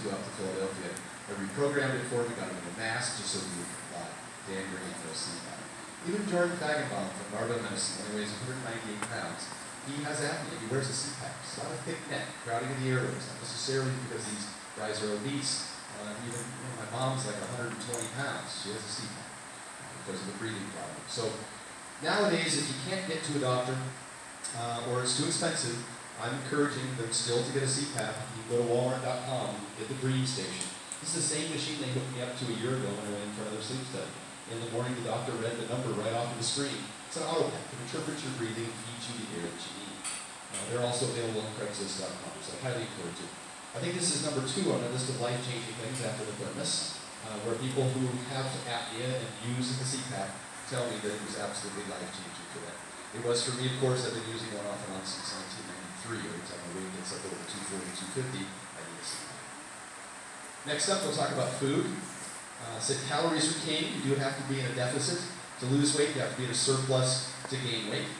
flew out to Philadelphia. I reprogrammed it for him, got him in a mask just so he would comply. Dan Green, no CPAP. Even Jordan Fagenbaum from Barbell Medicine, when he weighs 198 pounds, he has apnea. He wears a CPAP. It's not a thick neck, crowding in the airways, not necessarily because these guys are obese. Even my mom's like 120 pounds. She has a CPAP because of the breathing problem. So nowadays, if you can't get to a doctor or it's too expensive, I'm encouraging them still to get a CPAP. You can go to Walmart.com, get the Dream Station. This is the same machine they hooked me up to a year ago when I went in for another sleep study. In the morning, the doctor read the number right off of the screen. It's an auto-pack. It interprets your breathing and feeds you the air that you need. They're also available on Craigslist.com, so I highly encourage it. I think this is number 2 on the list of life-changing things after the thermos, where people who have apnea and use the CPAP tell me that it was absolutely life-changing for them. It was for me, of course. I've been using one off and on since 1993. Every time my weight gets up over 240, 250, I need a CPAP. Next up, we'll talk about food. I said calories are king. You do have to be in a deficit. To lose weight, you have to be in a surplus to gain weight.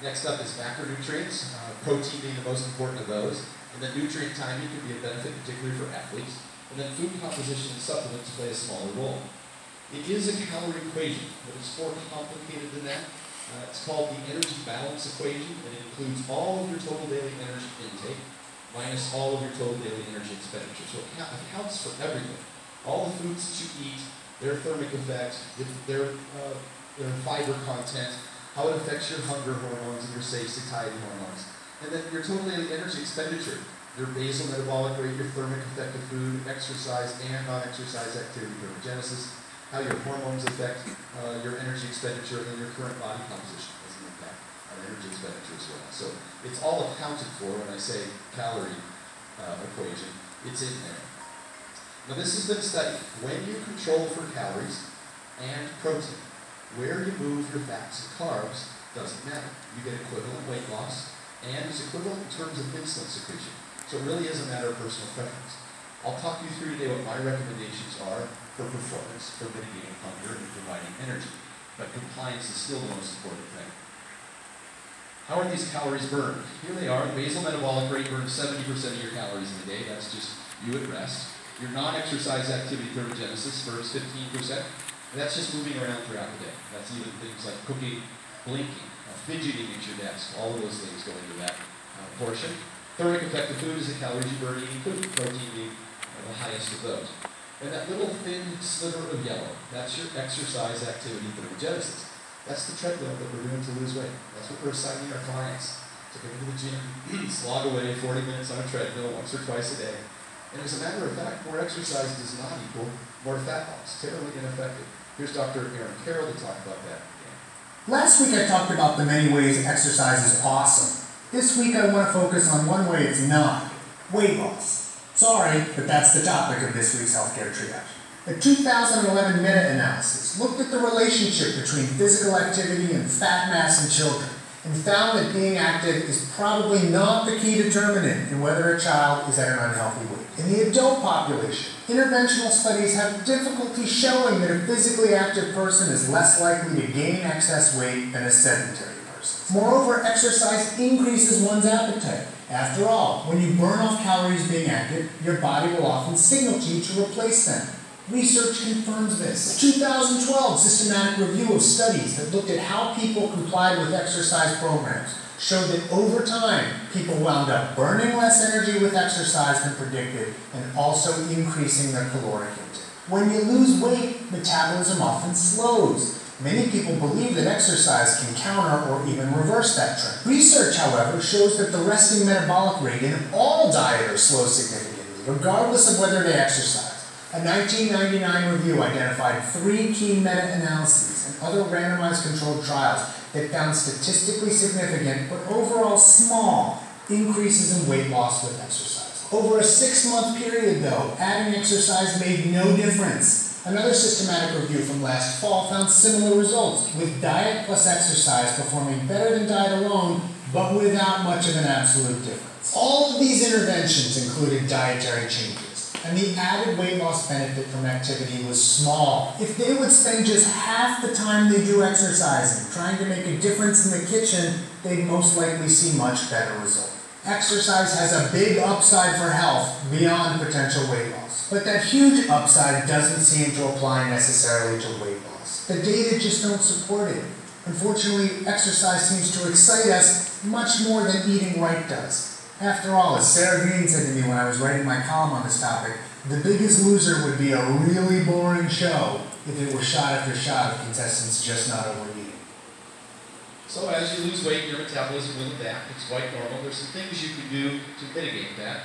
Next up is macronutrients, protein being the most important of those. And then nutrient timing can be a benefit, particularly for athletes. And then food composition and supplements play a smaller role. It is a calorie equation, but it's more complicated than that. It's called the energy balance equation, and it includes all of your total daily energy intake minus all of your total daily energy expenditure. So it accounts for everything. All the foods that you eat, their thermic effect, their fiber content, how it affects your hunger hormones and your satiety hormones. And then your total daily energy expenditure, your basal metabolic rate, your thermic effect of food, exercise and non-exercise activity, thermogenesis, how your hormones affect your energy expenditure, and your current body composition has an impact on energy expenditure as well. So it's all accounted for when I say calorie equation. It's in there. Now this has been studied. When you control for calories and protein, where you move your fats and carbs doesn't matter. You get equivalent weight loss, and it's equivalent in terms of insulin secretion. So it really is a matter of personal preference. I'll talk you through today what my recommendations are for performance, for mitigating hunger, and providing energy. But compliance is still the most important thing. How are these calories burned? Here they are. The basal metabolic rate burns 70% of your calories in a day. That's just you at rest. Your non-exercise activity thermogenesis burns 15%. And that's just moving around throughout the day. That's even things like cooking, blinking, fidgeting at your desk. All of those things go into that portion. Thermic effect of food is the calories you burn eating food, protein being the highest of those. And that little thin sliver of yellow, that's your exercise activity thermogenesis. That's the treadmill that we're doing to lose weight. That's what we're assigning our clients to go to the gym, slog away 40 minutes on a treadmill once or twice a day. And as a matter of fact, more exercise does not equal more fat loss. Terribly ineffective. Here's Dr. Aaron Carroll to talk about that. Last week I talked about the many ways exercise is awesome. This week I want to focus on one way it's not: weight loss. Sorry, but that's the topic of this week's Healthcare Triage. A 2011 meta-analysis looked at the relationship between physical activity and fat mass in children, and found that being active is probably not the key determinant in whether a child is at an unhealthy weight. In the adult population, interventional studies have difficulty showing that a physically active person is less likely to gain excess weight than a sedentary person. Moreover, exercise increases one's appetite. After all, when you burn off calories being active, your body will often signal to you to replace them. Research confirms this. A 2012 systematic review of studies that looked at how people complied with exercise programs showed that over time, people wound up burning less energy with exercise than predicted and also increasing their caloric intake. When you lose weight, metabolism often slows. Many people believe that exercise can counter or even reverse that trend. Research, however, shows that the resting metabolic rate in all dieters slows significantly, regardless of whether they exercise. A 1999 review identified 3 key meta-analyses and other randomized controlled trials that found statistically significant, but overall small, increases in weight loss with exercise. Over a 6-month period, though, adding exercise made no difference. Another systematic review from last fall found similar results, with diet plus exercise performing better than diet alone, but without much of an absolute difference. All of these interventions included dietary changes, and the added weight loss benefit from activity was small. If they would spend just half the time they do exercising, trying to make a difference in the kitchen, they'd most likely see much better results. Exercise has a big upside for health beyond potential weight loss. But that huge upside doesn't seem to apply necessarily to weight loss. The data just don't support it. Unfortunately, exercise seems to excite us much more than eating right does. After all, as Sarah Green said to me when I was writing my column on this topic, the Biggest Loser would be a really boring show if it were shot after shot of contestants just not overeating. So as you lose weight, your metabolism will adapt. It's quite normal. There's some things you can do to mitigate that.